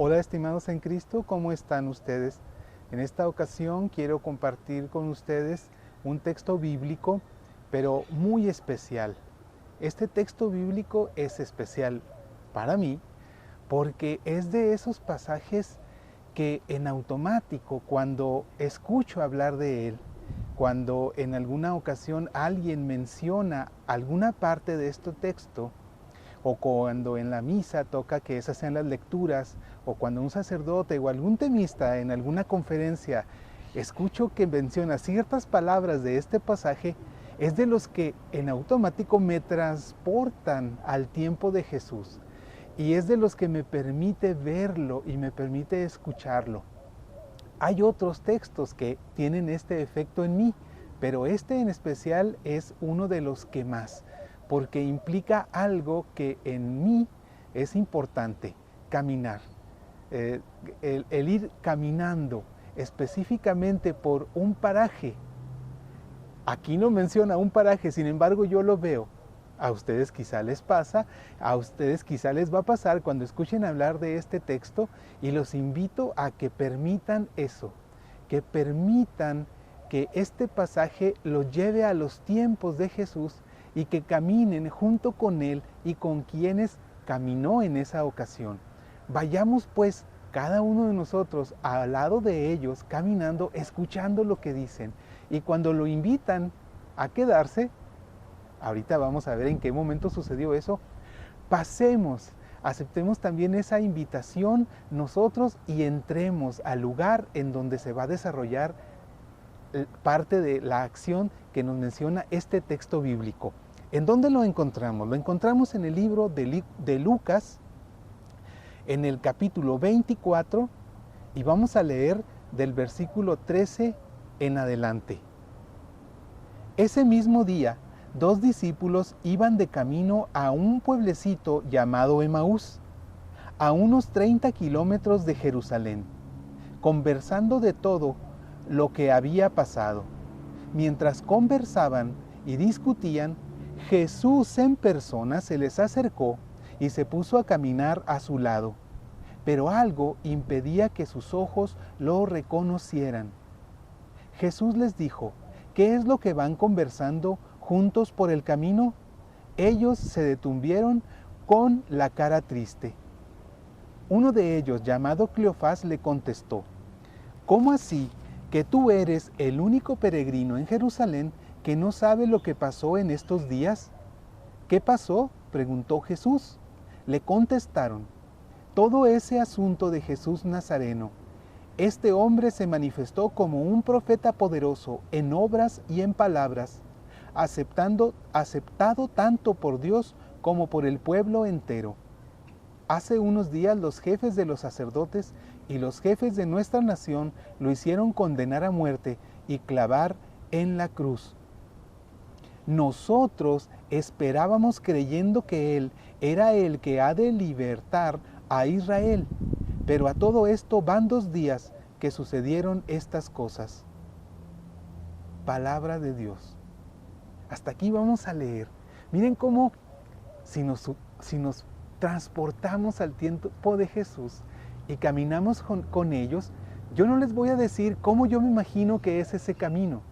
Hola estimados en Cristo, ¿cómo están ustedes? En esta ocasión quiero compartir con ustedes un texto bíblico, pero muy especial. Este texto bíblico es especial para mí porque es de esos pasajes que en automático, cuando escucho hablar de él, cuando en alguna ocasión alguien menciona alguna parte de este texto, o cuando en la misa toca que esas sean las lecturas, o cuando un sacerdote o algún temista en alguna conferencia escucho que menciona ciertas palabras de este pasaje, es de los que en automático me transportan al tiempo de Jesús. Y es de los que me permite verlo y me permite escucharlo. Hay otros textos que tienen este efecto en mí, pero este en especial es uno de los que más, porque implica algo que en mí es importante, caminar. El ir caminando específicamente por un paraje. Aquí no menciona un paraje, sin embargo yo lo veo. A ustedes quizá les pasa, a ustedes quizá les va a pasar cuando escuchen hablar de este texto, y los invito a que permitan eso, que permitan que este pasaje los lleve a los tiempos de Jesús y que caminen junto con Él y con quienes caminó en esa ocasión. Vayamos pues cada uno de nosotros al lado de ellos, caminando, escuchando lo que dicen, y cuando lo invitan a quedarse, ahorita vamos a ver en qué momento sucedió eso, pasemos, aceptemos también esa invitación nosotros y entremos al lugar en donde se va a desarrollar parte de la acción que nos menciona este texto bíblico. ¿En dónde lo encontramos? Lo encontramos en el libro de Lucas, en el capítulo 24, y vamos a leer del versículo 13 en adelante. Ese mismo día, 2 discípulos iban de camino a un pueblecito llamado Emaús, a unos 30 kilómetros de Jerusalén, conversando de todo lo que había pasado. Mientras conversaban y discutían, Jesús en persona se les acercó y se puso a caminar a su lado, pero algo impedía que sus ojos lo reconocieran. Jesús les dijo: ¿qué es lo que van conversando juntos por el camino? Ellos se detuvieron con la cara triste. Uno de ellos, llamado Cleofás, le contestó: ¿cómo así que tú eres el único peregrino en Jerusalén que no sabe lo que pasó en estos días? ¿Qué pasó?, preguntó Jesús. Le contestaron: todo ese asunto de Jesús Nazareno. Este hombre se manifestó como un profeta poderoso en obras y en palabras, aceptado tanto por Dios como por el pueblo entero. Hace unos días los jefes de los sacerdotes y los jefes de nuestra nación lo hicieron condenar a muerte y clavar en la cruz. Nosotros esperábamos creyendo que Él era el que ha de libertar a Israel, pero a todo esto van 2 días que sucedieron estas cosas. Palabra de Dios. Hasta aquí vamos a leer. Miren cómo si nos transportamos al tiempo de Jesús y caminamos con ellos, yo no les voy a decir cómo yo me imagino que es ese camino.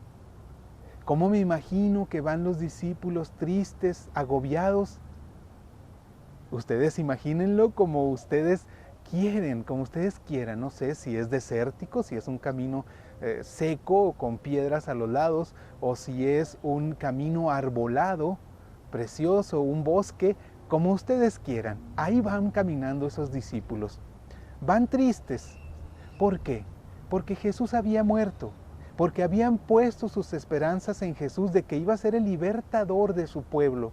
Cómo me imagino que van los discípulos tristes, agobiados. Ustedes imagínenlo como ustedes quieren, como ustedes quieran. No sé si es desértico, si es un camino seco con piedras a los lados, o si es un camino arbolado, precioso, un bosque, como ustedes quieran. Ahí van caminando esos discípulos. Van tristes. ¿Por qué? Porque Jesús había muerto, porque habían puesto sus esperanzas en Jesús de que iba a ser el libertador de su pueblo.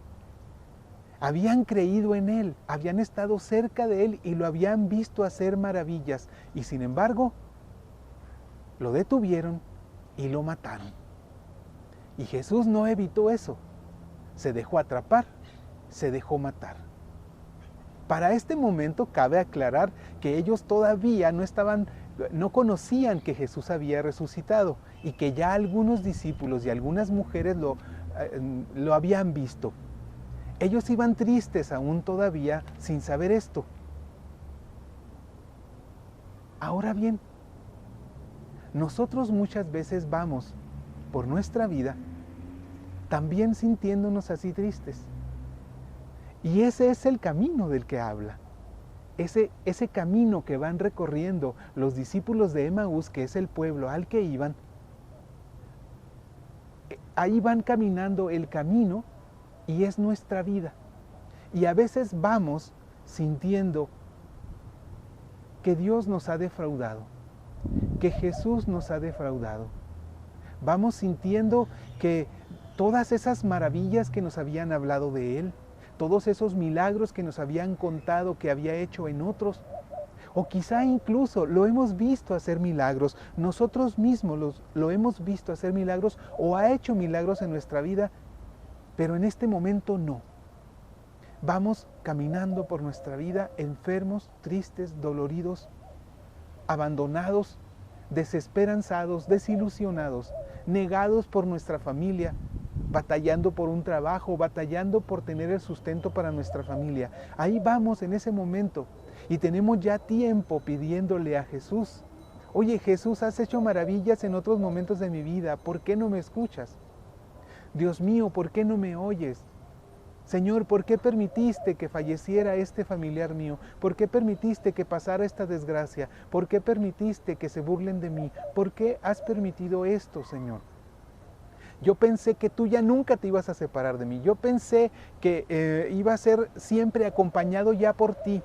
Habían creído en Él, habían estado cerca de Él y lo habían visto hacer maravillas, y sin embargo, lo detuvieron y lo mataron. Y Jesús no evitó eso, se dejó atrapar, se dejó matar. Para este momento cabe aclarar que ellos todavía no conocían que Jesús había resucitado y que ya algunos discípulos y algunas mujeres lo habían visto. Ellos iban tristes aún todavía sin saber esto. Ahora bien, nosotros muchas veces vamos por nuestra vida también sintiéndonos así tristes. Y ese es el camino del que habla. Ese camino que van recorriendo los discípulos de Emaús, que es el pueblo al que iban, ahí van caminando el camino y es nuestra vida. Y a veces vamos sintiendo que Dios nos ha defraudado, que Jesús nos ha defraudado. Vamos sintiendo que todas esas maravillas que nos habían hablado de Él, todos esos milagros que nos habían contado que había hecho en otros, o quizá incluso lo hemos visto hacer milagros, nosotros mismos lo hemos visto hacer milagros o ha hecho milagros en nuestra vida, pero en este momento no. Vamos caminando por nuestra vida enfermos, tristes, doloridos, abandonados, desesperanzados, desilusionados, negados por nuestra familia, batallando por un trabajo, batallando por tener el sustento para nuestra familia. Ahí vamos en ese momento y tenemos ya tiempo pidiéndole a Jesús: oye Jesús, has hecho maravillas en otros momentos de mi vida, ¿por qué no me escuchas? Dios mío, ¿por qué no me oyes? Señor, ¿por qué permitiste que falleciera este familiar mío? ¿Por qué permitiste que pasara esta desgracia? ¿Por qué permitiste que se burlen de mí? ¿Por qué has permitido esto, Señor? Yo pensé que tú ya nunca te ibas a separar de mí. Yo pensé que iba a ser siempre acompañado ya por ti.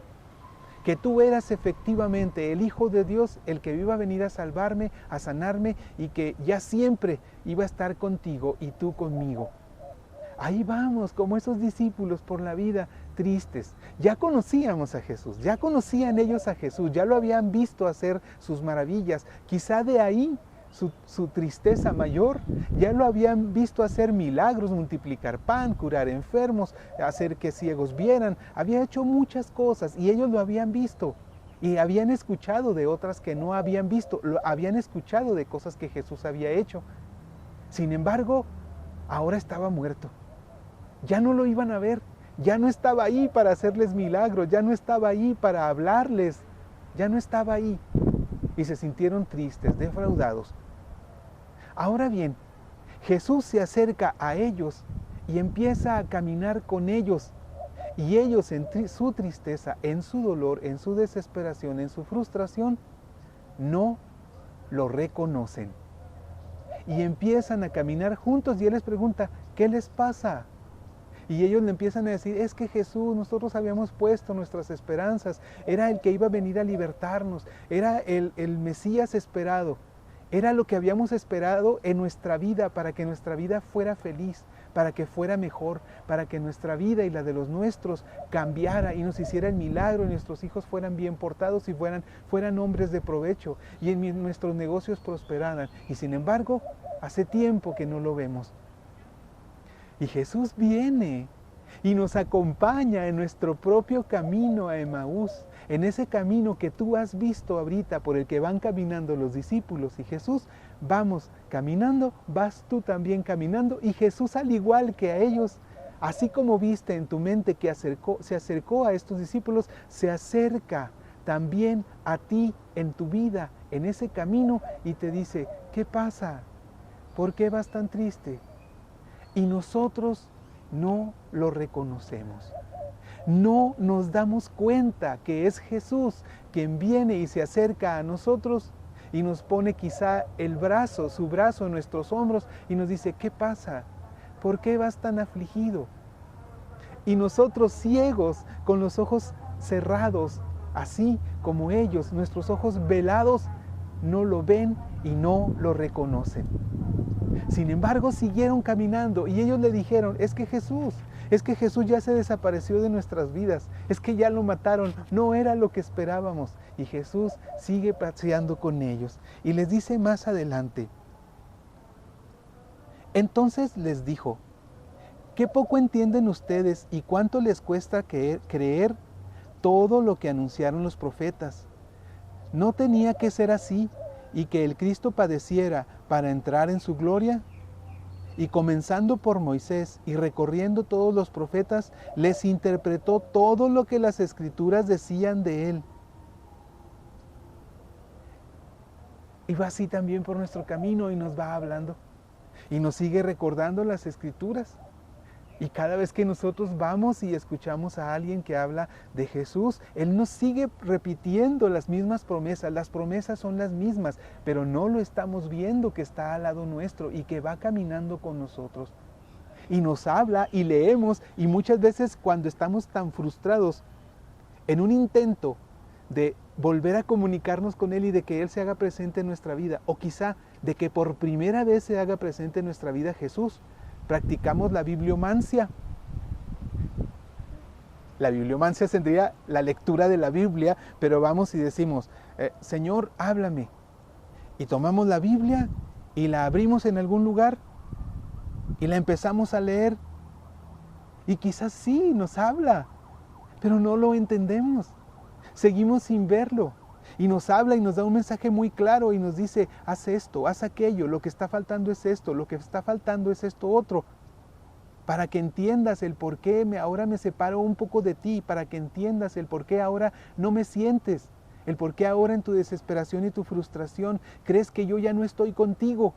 Que tú eras efectivamente el Hijo de Dios, el que iba a venir a salvarme, a sanarme y que ya siempre iba a estar contigo y tú conmigo. Ahí vamos, como esos discípulos por la vida tristes. Ya conocíamos a Jesús, ya conocían ellos a Jesús, ya lo habían visto hacer sus maravillas. Quizá de ahí su tristeza mayor, ya lo habían visto hacer milagros, multiplicar pan, curar enfermos, hacer que ciegos vieran. Había hecho muchas cosas y ellos lo habían visto. Y habían escuchado de otras que no habían visto, habían escuchado de cosas que Jesús había hecho. Sin embargo, ahora estaba muerto. Ya no lo iban a ver, ya no estaba ahí para hacerles milagros, ya no estaba ahí para hablarles, ya no estaba ahí. Y se sintieron tristes, defraudados. Ahora bien, Jesús se acerca a ellos y empieza a caminar con ellos. Y ellos en su tristeza, en su dolor, en su desesperación, en su frustración, no lo reconocen. Y empiezan a caminar juntos y Él les pregunta: ¿qué les pasa? Y ellos le empiezan a decir: es que Jesús, nosotros habíamos puesto nuestras esperanzas, era el que iba a venir a libertarnos, era el Mesías esperado, era lo que habíamos esperado en nuestra vida para que nuestra vida fuera feliz, para que fuera mejor, para que nuestra vida y la de los nuestros cambiara y nos hiciera el milagro y nuestros hijos fueran bien portados y fueran hombres de provecho y en nuestros negocios prosperaran. Y sin embargo, hace tiempo que no lo vemos. Y Jesús viene y nos acompaña en nuestro propio camino a Emaús, en ese camino que tú has visto ahorita por el que van caminando los discípulos y Jesús. Vamos caminando, vas tú también caminando y Jesús, al igual que a ellos, así como viste en tu mente que se acercó a estos discípulos, se acerca también a ti en tu vida, en ese camino y te dice: ¿qué pasa? ¿Por qué vas tan triste? Y nosotros no lo reconocemos. No nos damos cuenta que es Jesús quien viene y se acerca a nosotros y nos pone quizá su brazo en nuestros hombros y nos dice: ¿qué pasa? ¿Por qué vas tan afligido? Y nosotros, ciegos, con los ojos cerrados, así como ellos, nuestros ojos velados, no lo ven y no lo reconocen. Sin embargo, siguieron caminando y ellos le dijeron: es que Jesús ya se desapareció de nuestras vidas, es que ya lo mataron, no era lo que esperábamos. Y Jesús sigue paseando con ellos y les dice más adelante: entonces les dijo: ¿qué poco entienden ustedes y cuánto les cuesta creer todo lo que anunciaron los profetas? ¿No tenía que ser así y que el Cristo padeciera para entrar en su gloria? Y comenzando por Moisés y recorriendo todos los profetas, les interpretó todo lo que las Escrituras decían de él. Y va así también por nuestro camino y nos va hablando. Y nos sigue recordando las Escrituras. Y cada vez que nosotros vamos y escuchamos a alguien que habla de Jesús, Él nos sigue repitiendo las mismas promesas. Las promesas son las mismas, pero no lo estamos viendo que está al lado nuestro y que va caminando con nosotros. Y nos habla y leemos, y muchas veces cuando estamos tan frustrados en un intento de volver a comunicarnos con Él y de que Él se haga presente en nuestra vida, o quizá de que por primera vez se haga presente en nuestra vida Jesús, practicamos la bibliomancia. La bibliomancia sería la lectura de la Biblia, pero vamos y decimos, Señor, háblame. Y tomamos la Biblia y la abrimos en algún lugar y la empezamos a leer. Y quizás sí nos habla, pero no lo entendemos. Seguimos sin verlo. Y nos habla y nos da un mensaje muy claro y nos dice, haz esto, haz aquello, lo que está faltando es esto, lo que está faltando es esto otro. Para que entiendas el por qué ahora me separo un poco de ti, para que entiendas el por qué ahora no me sientes, el por qué ahora en tu desesperación y tu frustración crees que yo ya no estoy contigo.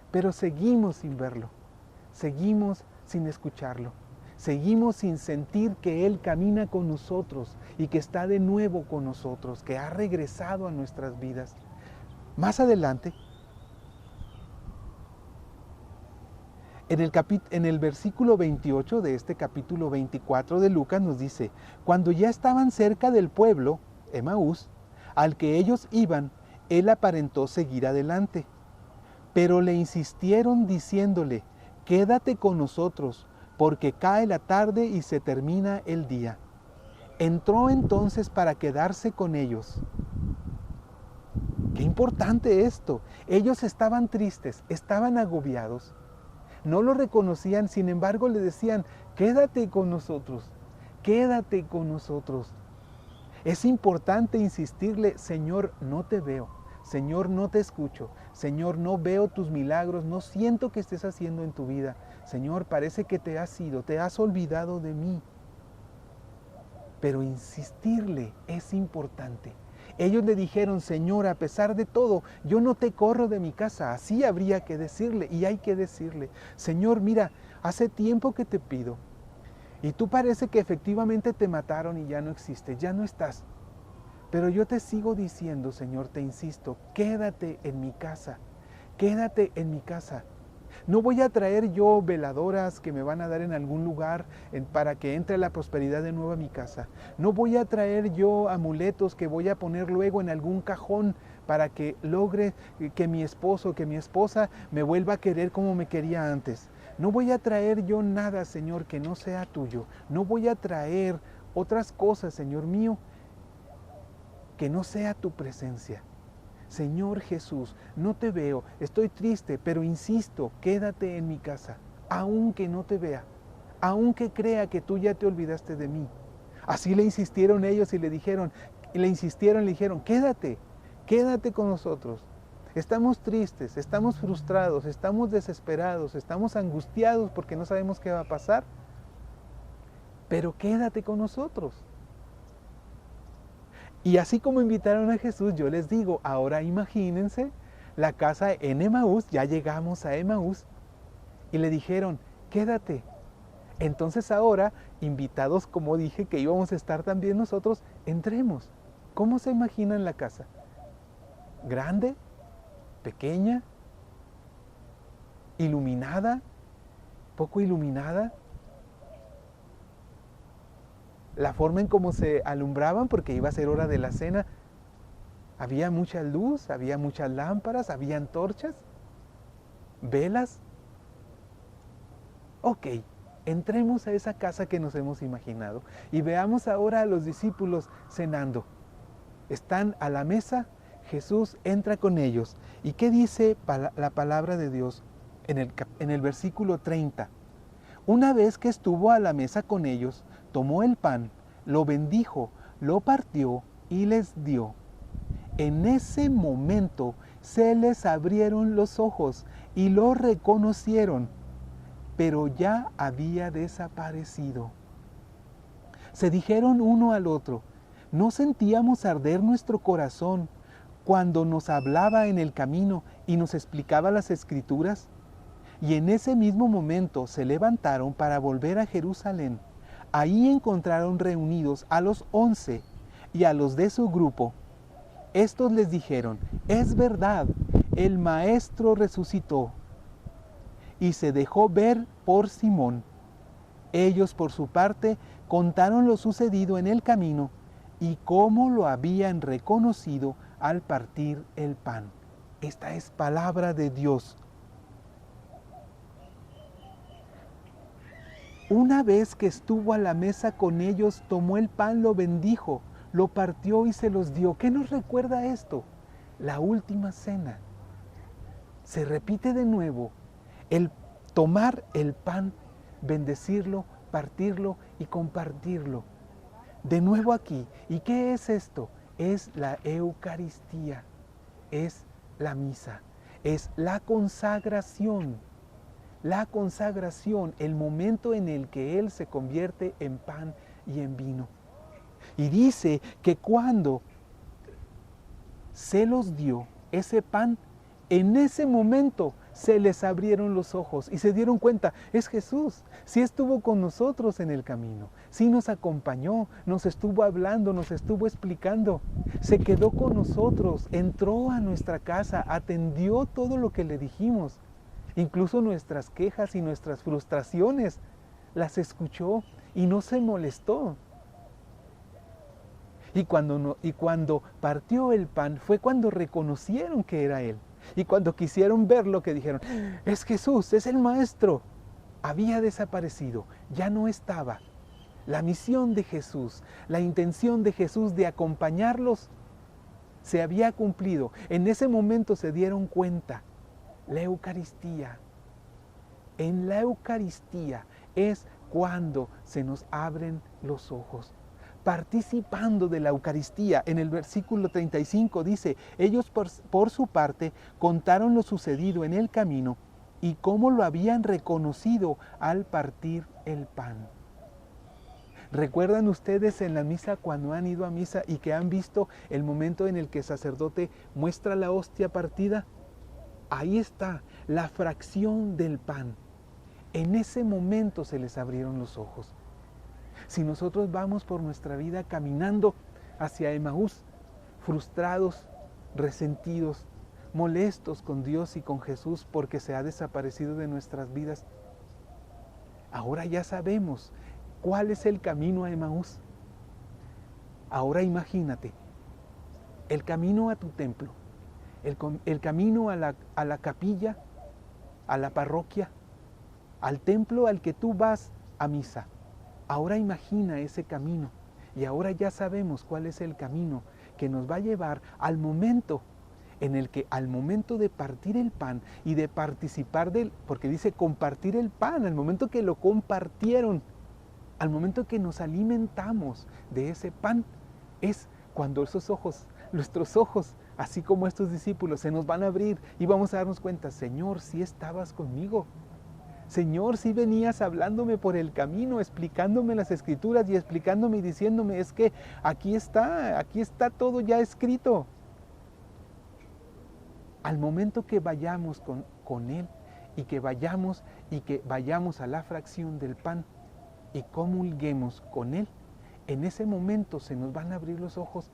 Pero seguimos sin verlo, seguimos sin escucharlo. Seguimos sin sentir que Él camina con nosotros y que está de nuevo con nosotros, que ha regresado a nuestras vidas. Más adelante, en el versículo 28 de este capítulo 24 de Lucas nos dice, cuando ya estaban cerca del pueblo, Emaús, al que ellos iban, Él aparentó seguir adelante. Pero le insistieron diciéndole, quédate con nosotros, porque cae la tarde y se termina el día. Entró entonces para quedarse con ellos. Qué importante esto. Ellos estaban tristes, estaban agobiados. No lo reconocían, sin embargo le decían, quédate con nosotros, quédate con nosotros. Es importante insistirle, Señor, no te veo. Señor, no te escucho. Señor, no veo tus milagros, no siento que estés haciendo en tu vida. Señor, parece que te has ido, te has olvidado de mí. Pero insistirle es importante. Ellos le dijeron, Señor, a pesar de todo, yo no te corro de mi casa. Así habría que decirle y hay que decirle, Señor, mira, hace tiempo que te pido. Y tú parece que efectivamente te mataron y ya no existes, ya no estás. Pero yo te sigo diciendo, Señor, te insisto, quédate en mi casa, quédate en mi casa. No voy a traer yo veladoras que me van a dar en algún lugar para que entre la prosperidad de nuevo a mi casa. No voy a traer yo amuletos que voy a poner luego en algún cajón para que logre que mi esposo, que mi esposa me vuelva a querer como me quería antes. No voy a traer yo nada, Señor, que no sea tuyo. No voy a traer otras cosas, Señor mío, que no sea tu presencia. Señor Jesús, no te veo, estoy triste, pero insisto, quédate en mi casa, aunque no te vea, aunque crea que tú ya te olvidaste de mí. Así le insistieron ellos y le dijeron, quédate, quédate con nosotros. Estamos tristes, estamos frustrados, estamos desesperados, estamos angustiados porque no sabemos qué va a pasar, pero quédate con nosotros. Y así como invitaron a Jesús, yo les digo, ahora imagínense la casa en Emaús, ya llegamos a Emaús, y le dijeron, quédate. Entonces ahora, invitados como dije que íbamos a estar también nosotros, entremos. ¿Cómo se imaginan la casa? ¿Grande? ¿Pequeña? ¿Iluminada? ¿Poco iluminada? La forma en cómo se alumbraban, porque iba a ser hora de la cena, había mucha luz, había muchas lámparas, había antorchas, velas. Ok, entremos a esa casa que nos hemos imaginado y veamos ahora a los discípulos cenando. Están a la mesa, Jesús entra con ellos. ¿Y qué dice la palabra de Dios en el versículo 30? Una vez que estuvo a la mesa con ellos, tomó el pan, lo bendijo, lo partió y les dio. En ese momento se les abrieron los ojos y lo reconocieron, pero ya había desaparecido. Se dijeron uno al otro, ¿no sentíamos arder nuestro corazón cuando nos hablaba en el camino y nos explicaba las Escrituras? Y en ese mismo momento se levantaron para volver a Jerusalén. Ahí encontraron reunidos a los 11 y a los de su grupo. Estos les dijeron: es verdad, el Maestro resucitó y se dejó ver por Simón. Ellos, por su parte, contaron lo sucedido en el camino y cómo lo habían reconocido al partir el pan. Esta es palabra de Dios. Una vez que estuvo a la mesa con ellos, tomó el pan, lo bendijo, lo partió y se los dio. ¿Qué nos recuerda esto? La última cena. Se repite de nuevo el tomar el pan, bendecirlo, partirlo y compartirlo. De nuevo aquí. ¿Y qué es esto? Es la Eucaristía, es la misa, es la consagración. La consagración, el momento en el que Él se convierte en pan y en vino. Y dice que cuando se los dio ese pan, en ese momento se les abrieron los ojos y se dieron cuenta: es Jesús, sí estuvo con nosotros en el camino, sí nos acompañó, nos estuvo hablando, nos estuvo explicando, se quedó con nosotros, entró a nuestra casa, atendió todo lo que le dijimos. Incluso nuestras quejas y nuestras frustraciones las escuchó y no se molestó. Y cuando partió el pan fue cuando reconocieron que era Él. Y cuando quisieron verlo, que dijeron: es Jesús, es el Maestro. Había desaparecido, ya no estaba. La misión de Jesús, la intención de Jesús de acompañarlos se había cumplido. En ese momento se dieron cuenta. La Eucaristía. En la Eucaristía es cuando se nos abren los ojos. Participando de la Eucaristía, en el versículo 35 dice: ellos por su parte contaron lo sucedido en el camino y cómo lo habían reconocido al partir el pan. ¿Recuerdan ustedes en la misa, cuando han ido a misa y que han visto el momento en el que el sacerdote muestra la hostia partida? Ahí está la fracción del pan. En ese momento se les abrieron los ojos. Si nosotros vamos por nuestra vida caminando hacia Emaús, frustrados, resentidos, molestos con Dios y con Jesús porque se ha desaparecido de nuestras vidas, ahora ya sabemos cuál es el camino a Emaús. Ahora imagínate, el camino a tu templo, el camino a la capilla, a la parroquia, al templo al que tú vas a misa. Ahora imagina ese camino y ahora ya sabemos cuál es el camino que nos va a llevar al momento en el que, al momento de partir el pan y de participar de él, porque dice compartir el pan, al momento que lo compartieron, al momento que nos alimentamos de ese pan, es cuando esos ojos, nuestros ojos, así como estos discípulos, se nos van a abrir y vamos a darnos cuenta: Señor, sí estabas conmigo. Señor, sí venías hablándome por el camino, explicándome las Escrituras y explicándome y diciéndome: es que aquí está todo ya escrito. Al momento que vayamos con Él y que vayamos a la fracción del pan y comulguemos con Él, en ese momento se nos van a abrir los ojos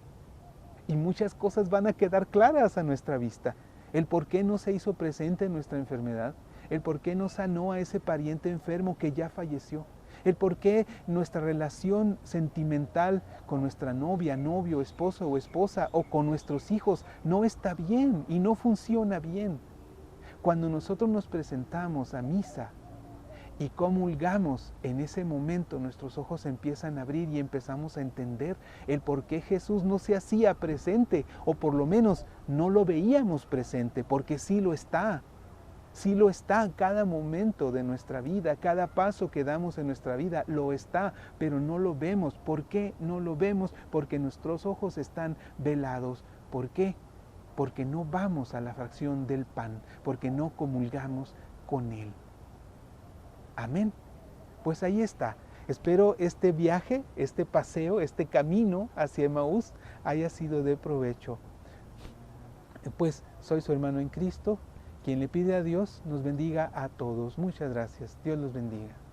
y muchas cosas van a quedar claras a nuestra vista. El por qué no se hizo presente en nuestra enfermedad, el por qué no sanó a ese pariente enfermo que ya falleció, el por qué nuestra relación sentimental con nuestra novia, novio, esposo o esposa o con nuestros hijos no está bien y no funciona bien. Cuando nosotros nos presentamos a misa y comulgamos, en ese momento nuestros ojos se empiezan a abrir y empezamos a entender el por qué Jesús no se hacía presente, o por lo menos no lo veíamos presente, porque sí lo está. Sí lo está cada momento de nuestra vida, cada paso que damos en nuestra vida lo está, pero no lo vemos. ¿Por qué no lo vemos? Porque nuestros ojos están velados. ¿Por qué? Porque no vamos a la fracción del pan, porque no comulgamos con Él. Amén. Pues ahí está. Espero este viaje, este paseo, este camino hacia Emaús haya sido de provecho. pues soy su hermano en Cristo, quien le pide a Dios nos bendiga a todos. Muchas gracias. Dios los bendiga.